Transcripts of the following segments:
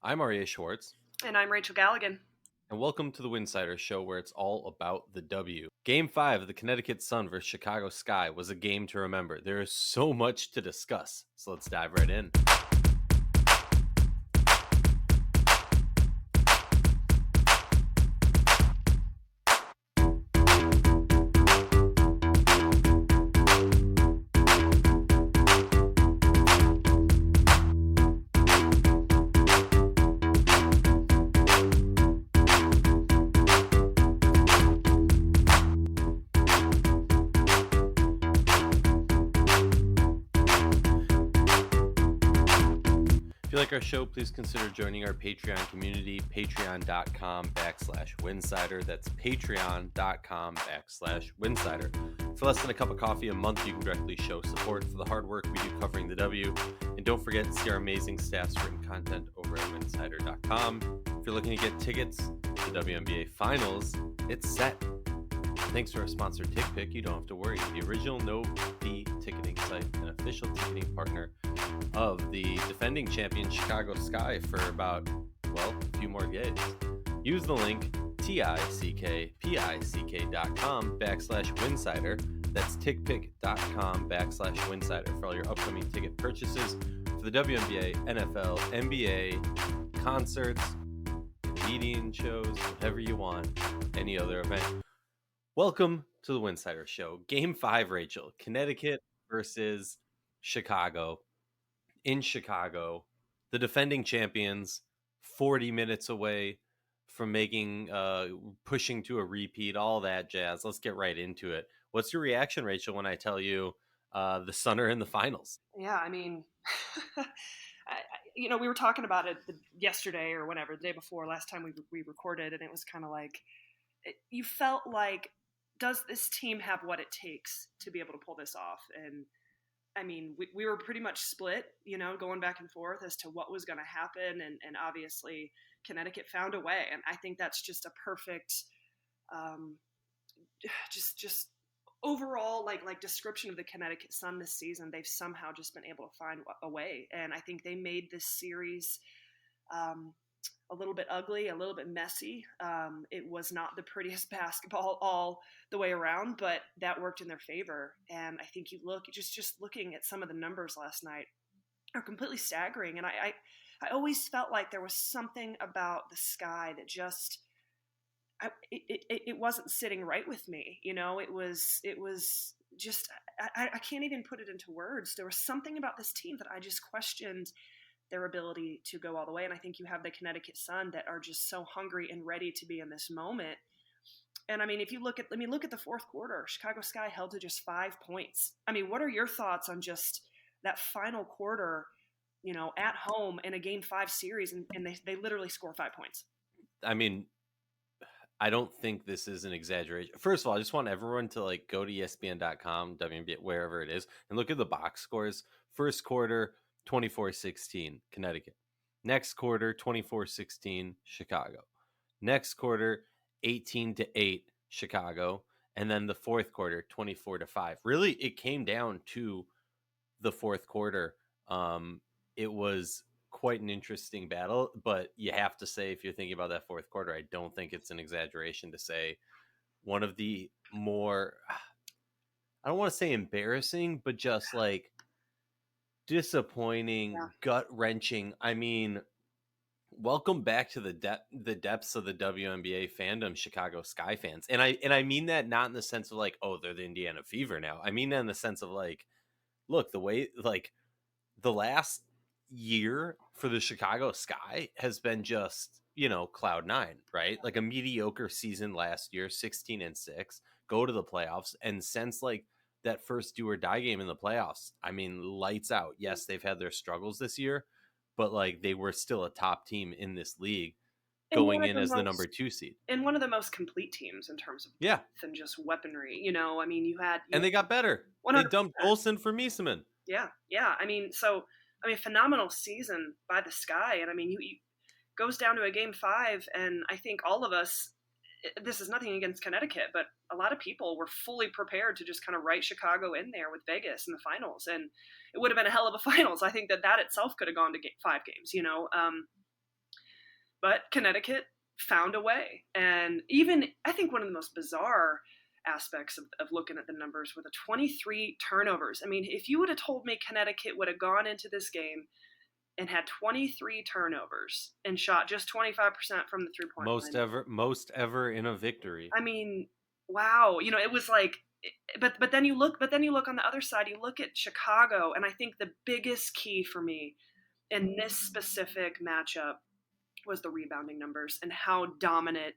I'm Aryeh Schwartz, And I'm Rachel Galligan. and welcome to the Winsidr Show, where it's all about the W. Game 5 of the Connecticut Sun versus Chicago Sky was a game to remember. There is so much to discuss, so let's dive right in. If you like our show, please consider joining our Patreon community, patreon.com/Winsidr. That's patreon.com/Winsidr. For less than a cup of coffee a month, you can directly show support for the hard work we do covering the W. And don't forget to see our amazing staff's written content over at winsidr.com. If you're looking to get tickets to the WNBA Finals, it's set. Thanks to our sponsor, TickPick, you don't have to worry. The original no-fee ticketing site and official ticketing partner of the defending champion Chicago Sky for about, a few more days. Use the link tickpick.com/Winsidr. That's tickpick.com/Winsidr for all your upcoming ticket purchases for the WNBA, NFL, NBA, concerts, comedian shows, whatever you want, any other event. Welcome to the Winsidr Show. Game 5, Rachel. Connecticut versus Chicago. In Chicago, the defending champions, 40 minutes away from pushing to a repeat, all that jazz. Let's get right into it. What's your reaction, Rachel, when I tell you the Sun are in the finals? Yeah, I mean, we were talking about it yesterday or whenever, the day before, last time we recorded, and it was kind of like, you felt like, does this team have what it takes to be able to pull this off? And I mean, we were pretty much split, going back and forth as to what was going to happen. And obviously Connecticut found a way. And I think that's just a perfect, just overall, like description of the Connecticut Sun this season. They've somehow just been able to find a way. And I think they made this series, a little bit ugly, a little bit messy. It was not the prettiest basketball all the way around, but that worked in their favor. And I think just looking at some of the numbers last night are completely staggering. And I always felt like there was something about the Sky that just, it wasn't sitting right with me. It was just, I can't even put it into words. There was something about this team that I just questioned their ability to go all the way. And I think you have the Connecticut Sun that are just so hungry and ready to be in this moment. And I mean, if you look at the fourth quarter, Chicago Sky held to just 5 points. I mean, what are your thoughts on just that final quarter, at home in a Game 5 series, and they literally score 5 points? I mean, I don't think this is an exaggeration. First of all, I just want everyone to go to ESPN.com, WNBA, wherever it is, and look at the box scores. First quarter, 24-16, Connecticut. Next quarter, 24-16, Chicago. Next quarter, 18-8, Chicago. And then the fourth quarter, 24-5. Really, it came down to the fourth quarter. It was quite an interesting battle, but you have to say, if you're thinking about that fourth quarter, I don't think it's an exaggeration to say one of the more, I don't want to say embarrassing, but just disappointing, gut-wrenching. I mean, welcome back to the depths of the WNBA fandom, Chicago Sky fans. And I mean that not in the sense of they're the Indiana Fever now. I mean that in the sense of look, the way the last year for the Chicago Sky has been just, cloud nine, right? Like a mediocre season last year, 16-6, go to the playoffs, and since that first do or die game in the playoffs, I mean, lights out. Yes, they've had their struggles this year, but they were still a top team in this league going in as the number 2 seed. And one of the most complete teams in terms of depth and just weaponry. I mean, and they got better. 100%. They dumped Olsen for Miesemann. Yeah. I mean, phenomenal season by the Sky. And I mean, you goes down to a Game 5, and I think all of us, this is nothing against Connecticut, but a lot of people were fully prepared to just kind of write Chicago in there with Vegas in the finals. And it would have been a hell of a finals. I think that itself could have gone to 5 games, but Connecticut found a way. And even, I think one of the most bizarre aspects of looking at the numbers were the 23 turnovers. I mean, if you would have told me Connecticut would have gone into this game and had 23 turnovers and shot just 25% from the 3-point line. Most ever in a victory. I mean, wow. It was like, but then you look on the other side, you look at Chicago, and I think the biggest key for me in this specific matchup was the rebounding numbers and how dominant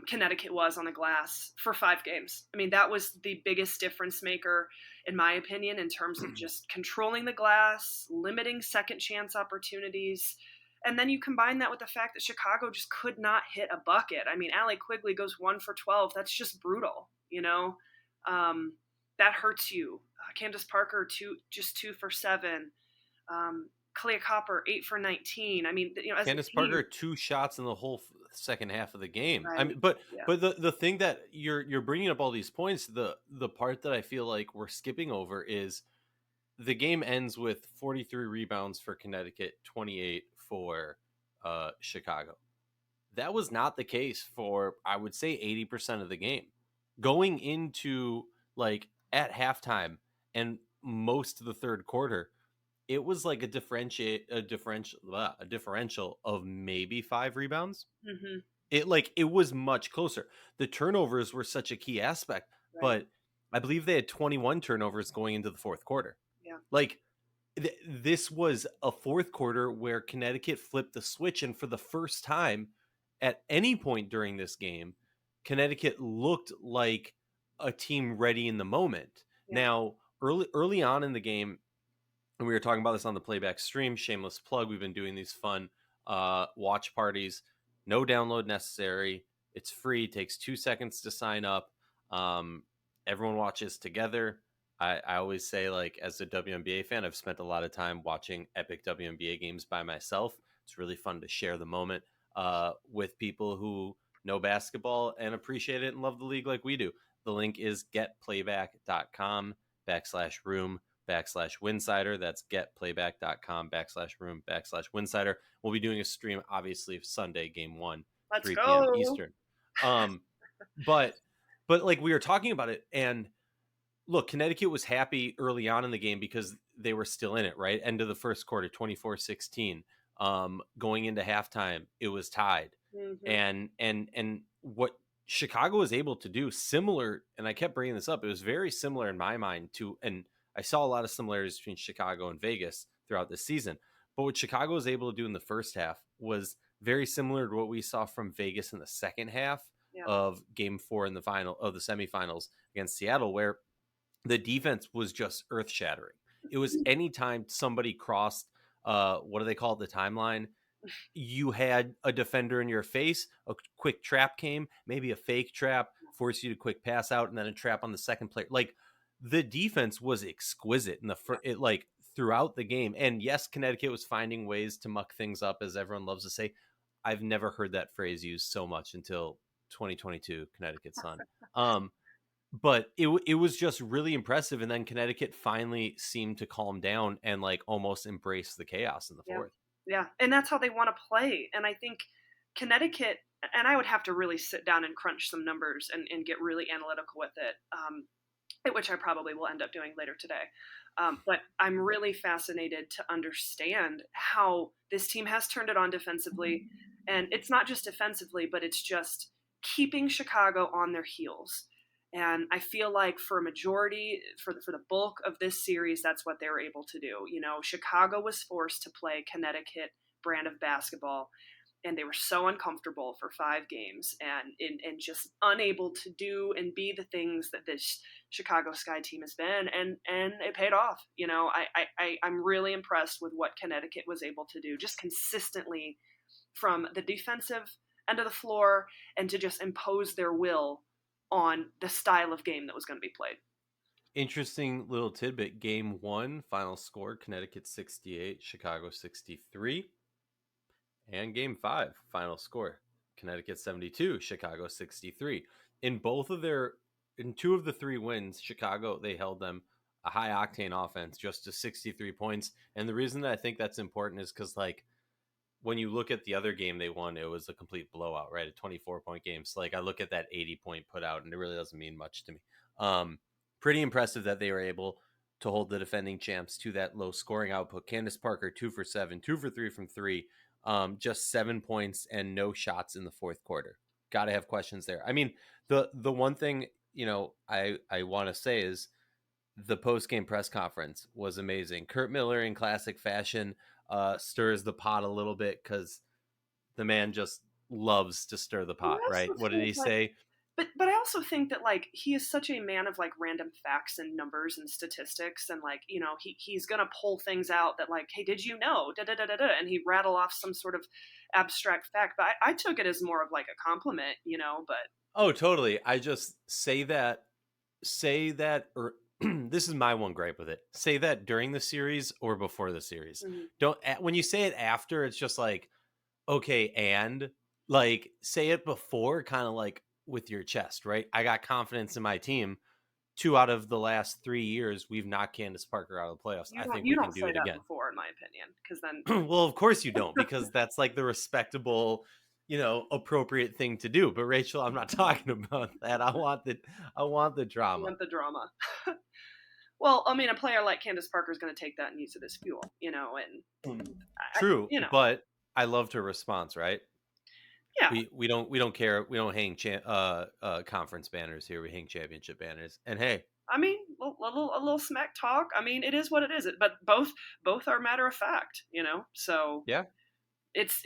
Connecticut was on the glass for 5 games. I mean, that was the biggest difference maker, in my opinion, in terms of just controlling the glass, limiting second chance opportunities. And then you combine that with the fact that Chicago just could not hit a bucket. I mean, Allie Quigley goes 1 for 12. That's just brutal, that hurts you. Candace Parker, 2 for 7. Clea Copper, 8 for 19. I mean, as Candace Parker, 2 shots in the whole second half of the game. Right. I mean, but the thing that you're bringing up all these points, the part that I feel like we're skipping over is the game ends with 43 rebounds for Connecticut, 28 for Chicago. That was not the case for, I would say, 80% of the game. Going into like at halftime and most of the third quarter, it was like a differential of maybe 5 rebounds. Mm-hmm. It was much closer. The turnovers were such a key aspect, Right. but I believe they had 21 turnovers going into the fourth quarter. Yeah. Like this was a fourth quarter where Connecticut flipped the switch, and for the first time at any point during this game, Connecticut looked like a team ready in the moment. Yeah. Now, early on in the game, and we were talking about this on the playback stream, shameless plug, we've been doing these fun watch parties, no download necessary, it's free, takes 2 seconds to sign up. Everyone watches together. I always say, like, as a WNBA fan, I've spent a lot of time watching epic WNBA games by myself. It's really fun to share the moment with people who know basketball and appreciate it and love the league like we do. The link is getplayback.com/room/Winsidr. That's getplayback.com/room/Winsidr. We'll be doing a stream, obviously, Sunday, game 1, Let's 3 go. p.m. Eastern. But like we were talking about it, and look, Connecticut was happy early on in the game because they were still in it, right? End of the first quarter, 24-16. Going into halftime, it was tied. Mm-hmm. And what Chicago was able to do, similar, and I kept bringing this up, it was very similar in my mind to, and I saw a lot of similarities between Chicago and Vegas throughout this season. But what Chicago was able to do in the first half was very similar to what we saw from Vegas in the second half of game 4 in the final of the semifinals against Seattle, where the defense was just earth shattering. It was anytime somebody crossed, what do they call it, the timeline? You had a defender in your face, a quick trap came, maybe a fake trap, force you to quick pass out, and then a trap on the second player. Like, the defense was exquisite in like throughout the game. And yes, Connecticut was finding ways to muck things up, as everyone loves to say. I've never heard that phrase used so much until 2022 Connecticut Sun. But it was just really impressive, and then Connecticut finally seemed to calm down and like almost embrace the chaos in the fourth. Yeah, and that's how they want to play. And I think Connecticut, and I would have to really sit down and crunch some numbers and get really analytical with it, which I probably will end up doing later today. But I'm really fascinated to understand how this team has turned it on defensively. And it's not just defensively, but it's just keeping Chicago on their heels. And I feel like for a majority, for the bulk of this series, that's what they were able to do. Chicago was forced to play Connecticut brand of basketball, and they were so uncomfortable for 5 games and just unable to do and be the things that this Chicago Sky team has been, and it paid off. I'm really impressed with what Connecticut was able to do, just consistently from the defensive end of the floor, and to just impose their will on the style of game that was going to be played. Interesting little tidbit. Game 1, final score, Connecticut 68, Chicago 63. And game 5, final score, Connecticut 72, Chicago 63. In 2 of the 3 wins, Chicago, they held them a high octane offense just to 63 points. And the reason that I think that's important is because, like, when you look at the other game they won, it was a complete blowout, right? A 24-point game. So like I look at that 80-point put out, and it really doesn't mean much to me. Pretty impressive that they were able to hold the defending champs to that low scoring output. Candace Parker 2 for 7, 2 for 3 from three, just 7 points and no shots in the fourth quarter. Got to have questions there. I mean, the one thing I want to say is the post game press conference was amazing. Kurt Miller in classic fashion stirs the pot a little bit because the man just loves to stir the Well, pot, I right? also What did think he like, say? but I also think that like he is such a man of like random facts and numbers and statistics, and like he's gonna pull things out that like, hey, did you know? Da da da da da, and he rattle off some sort of abstract fact. But I took it as more of like a compliment, But Oh, totally. I just say that, or this is my one gripe with it. Say that during the series or before the series. mhm. Don't when you say it after, it's just like, okay, and like say it before, kind of like with your chest, right? I got confidence in my team. 2 out of the last 3 years, we've knocked Candace Parker out of the playoffs. you I don't think you we can don't do say it that again. before, in my opinion, because then Well, of course you don't, because that's like the respectable, appropriate thing to do. But Rachel, I'm not talking about that. I want the you drama. want the drama. Well, I mean, a player like Candace Parker is going to take that and use it as fuel, and True, you know, but I loved her response, right? yeah. We don't care. We don't hang conference banners here. We hang championship banners. And hey, I mean, a little smack talk. I mean, it is what it is. But both are matter of fact, So yeah. it's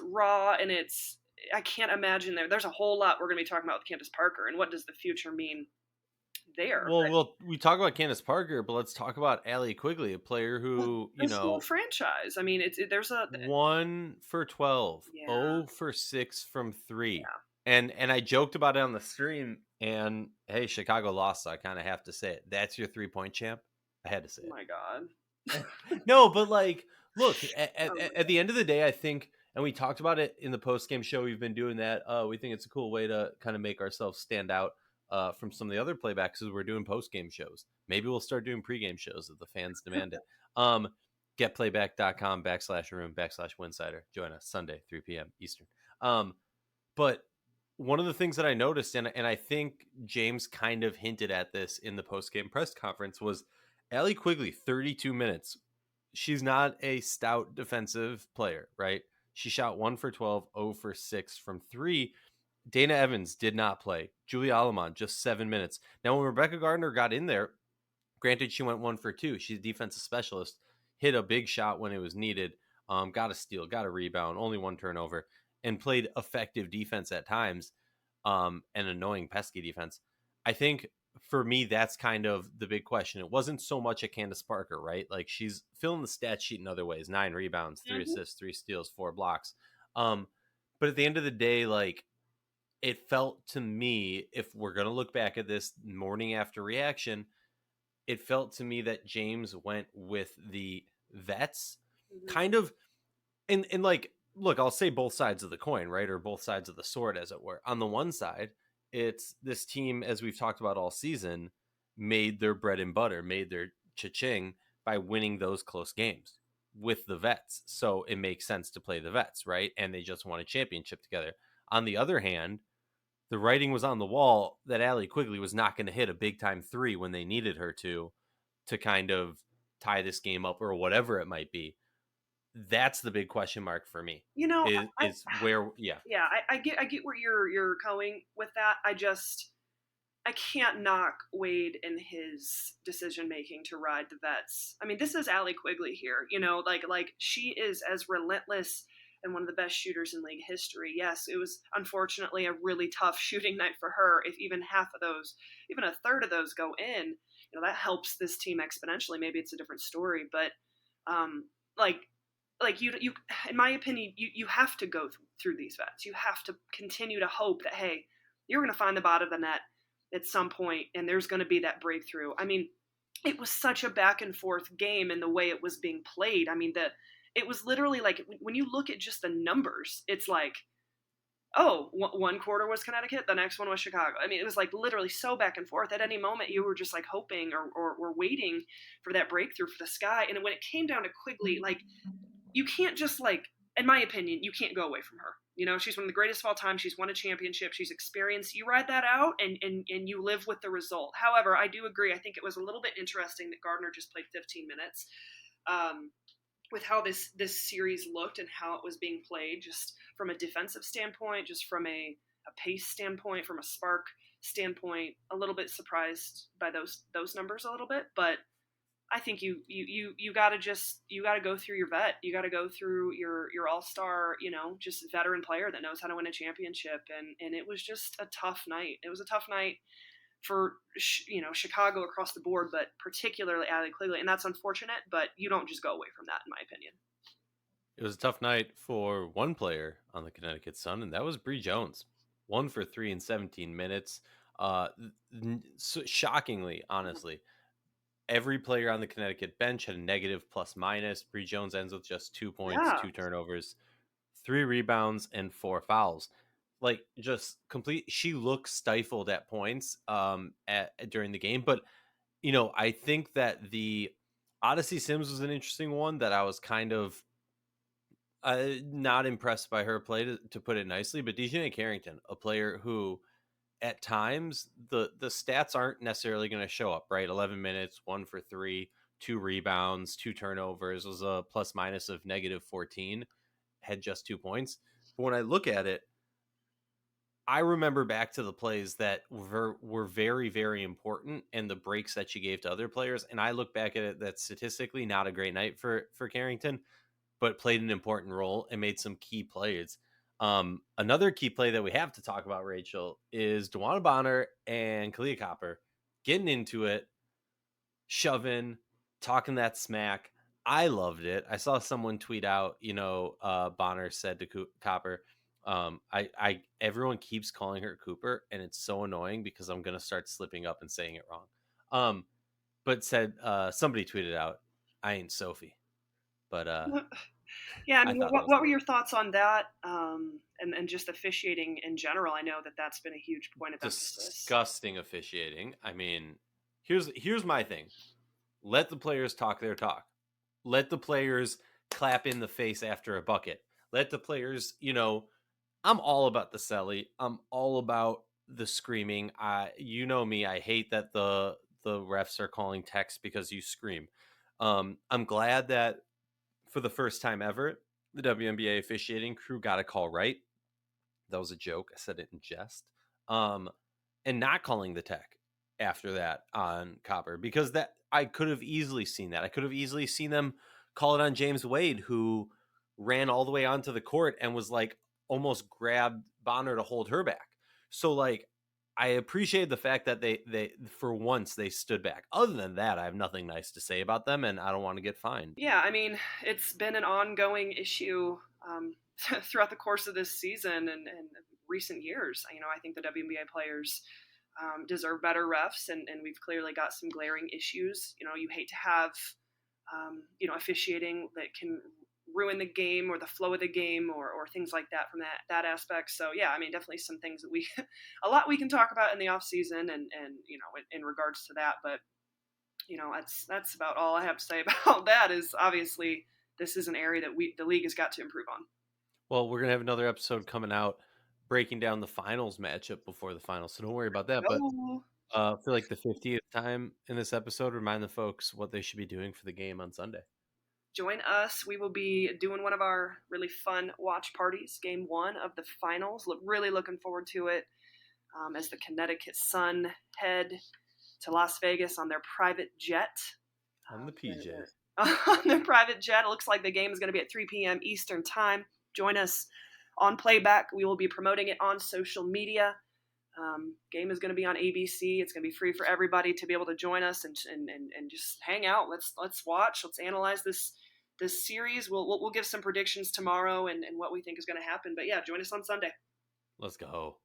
raw, and it's I can't imagine there's a whole lot we're going to be talking about with Candace Parker, and what does the future mean there? Well, we talk about Candace Parker, but let's talk about Allie Quigley, a player Well, who, this whole franchise. I mean, there's a 1 for 12, yeah, 0 for 6 from three. yeah. And I joked about it on the stream. And hey, Chicago lost, so I kind of have to say it. That's your 3-point champ. I had to say Oh it. my god. No, but like, look, at, Oh my at the end of the day, I think, and we talked about it in the post game show. We've been doing that. We think it's a cool way to kind of make ourselves stand out from some of the other playbacks as we're doing post game shows. Maybe we'll start doing pregame shows if the fans demand it. Getplayback.com/room/Winsidr. Join us Sunday, 3 p.m. Eastern. But one of the things that I noticed, and I think James kind of hinted at this in the post game press conference, was Allie Quigley, 32 minutes. She's not a stout defensive player, right? She shot 1 for 12, 0 for 6 from three. Dana Evans did not play. Julia Alamon, just 7 minutes. Now, when Rebecca Gardner got in there, granted, she went 1 for 2. She's a defensive specialist, hit a big shot when it was needed, got a steal, got a rebound, only one turnover, and played effective defense at times, and annoying, pesky defense. I think for me, that's kind of the big question. It wasn't so much at Candace Parker, right? Like she's filling the stat sheet in other ways: 9 rebounds, 3 assists, 3 steals, 4 blocks. But at the end of the day, like it felt to me, if we're gonna look back at this morning after reaction, it felt to me that James went with the vets, god. kind of, and like, look, I'll say both sides of the coin, right, or both sides of the sword, as it were. On the one side, it's this team, as we've talked about all season, made their bread and butter, made their cha-ching by winning those close games with the vets. So it makes sense to play the vets, right? And they just won a championship together. On the other hand, the writing was on the wall that Allie Quigley was not going to hit a big time three when they needed her to kind of tie this game up or whatever it might be. That's the big question mark for me. You know, Is where, yeah. yeah, I get where you're going with that. I can't knock Wade in his decision making to ride the vets. I mean, this is Allie Quigley here. Like she is as relentless and one of the best shooters in league history. Yes, it was unfortunately a really tough shooting night for her. If even half of those, even a third of those go in, that helps this team exponentially. Maybe it's a different story, but um, like you in my opinion, you have to go through these vets. You have to continue to hope that, hey, you're going to find the bottom of the net at some point, and there's going to be that breakthrough. I mean, it was such a back and forth game in the way it was being played. I mean, it was literally like, when you look at just the numbers, it's like, oh, one quarter was Connecticut, the next one was Chicago. I mean, it was like literally so back and forth. At any moment, you were just like hoping or waiting for that breakthrough for the sky. And when it came down to Quigley, like, you can't just like in my opinion, you can't go away from her. You know, she's one of the greatest of all time. She's won a championship. She's experienced. You ride that out, and you live with the result. However, I do agree. I think it was a little bit interesting that Gardner just played 15 minutes. With how this series looked and how it was being played, just from a defensive standpoint, just from a pace standpoint, from a spark standpoint, a little bit surprised by those numbers a little bit, but I think you gotta go through your vet. You gotta go through your all-star, just veteran player that knows how to win a championship. And it was just a tough night. It was a tough night for Chicago across the board, but particularly Allie Quigley, and that's unfortunate. But you don't just go away from that, in my opinion. It was a tough night for one player on the Connecticut Sun, and that was Bree Jones. 1 for 3 in 17 minutes. So shockingly, honestly, every player on the Connecticut bench had a negative plus minus. Bree Jones ends with just 2 points, Yeah. 2 turnovers, 3 rebounds, and 4 fouls. Like, just complete. She looks stifled at points during the game, but I think that the Odyssey Sims was an interesting one that I was kind of not impressed by her play, to put it nicely. But DeJounte Carrington, a player who at times the stats aren't necessarily going to show up, right? 11 minutes, 1 for 3, 2 rebounds, 2 turnovers, was a plus minus of negative 14, had just 2 points. But when I look at it, I remember back to the plays that were very, very important and the breaks that she gave to other players. And I look back at it, that's statistically not a great night for Carrington, but played an important role and made some key plays. Another key play that we have to talk about, Rachel, is DeWanna Bonner and Kalia Copper getting into it, shoving, talking that smack. I loved it. I saw someone tweet out, Bonner said to Copper, everyone keeps calling her Cooper, and it's so annoying because I'm gonna start slipping up and saying it wrong. But said somebody tweeted out, I ain't Sophie. But Yeah, I I mean, thought what were your thoughts on that, and just officiating in general? I know that's been a huge point of emphasis. Disgusting officiating. I mean, here's my thing. Let the players talk their talk. Let the players clap in the face after a bucket. Let the players, I'm all about the celly. I'm all about the screaming. You know me. I hate that the refs are calling text because you scream. I'm glad that for the first time ever, the WNBA officiating crew got a call right. That was a joke. I said it in jest. And not calling the tech after that on Copper, because that I could have easily seen that. I could have easily seen them call it on James Wade, who ran all the way onto the court and was like almost grabbed Bonner to hold her back. So like, I appreciate the fact that they for once they stood back. Other than that, I have nothing nice to say about them, and I don't want to get fined. Yeah, I mean, it's been an ongoing issue throughout the course of this season and recent years. I think the WNBA players deserve better refs, and we've clearly got some glaring issues. You hate to have officiating that can ruin the game or the flow of the game or things like that from that aspect. So yeah, I mean, definitely some things that we a lot we can talk about in the off season and in regards to that. But that's about all I have to say about that. Is obviously this is an area that the league has got to improve on. Well, we're gonna have another episode coming out breaking down the finals matchup before the finals, so don't worry about that. But for like the 50th time in this episode, remind the folks what they should be doing for the game on Sunday. Join us. We will be doing one of our really fun watch parties, game 1 of the finals. Really looking forward to it, as the Connecticut Sun head to Las Vegas on their private jet. On the PJ. On their private jet. It looks like the game is going to be at 3 p.m. Eastern Time. Join us on playback. We will be promoting it on social media. Game is going to be on ABC. It's going to be free for everybody to be able to join us and just hang out. Let's watch. Let's analyze this series. We'll give some predictions tomorrow and what we think is going to happen. But yeah, join us on Sunday. Let's go.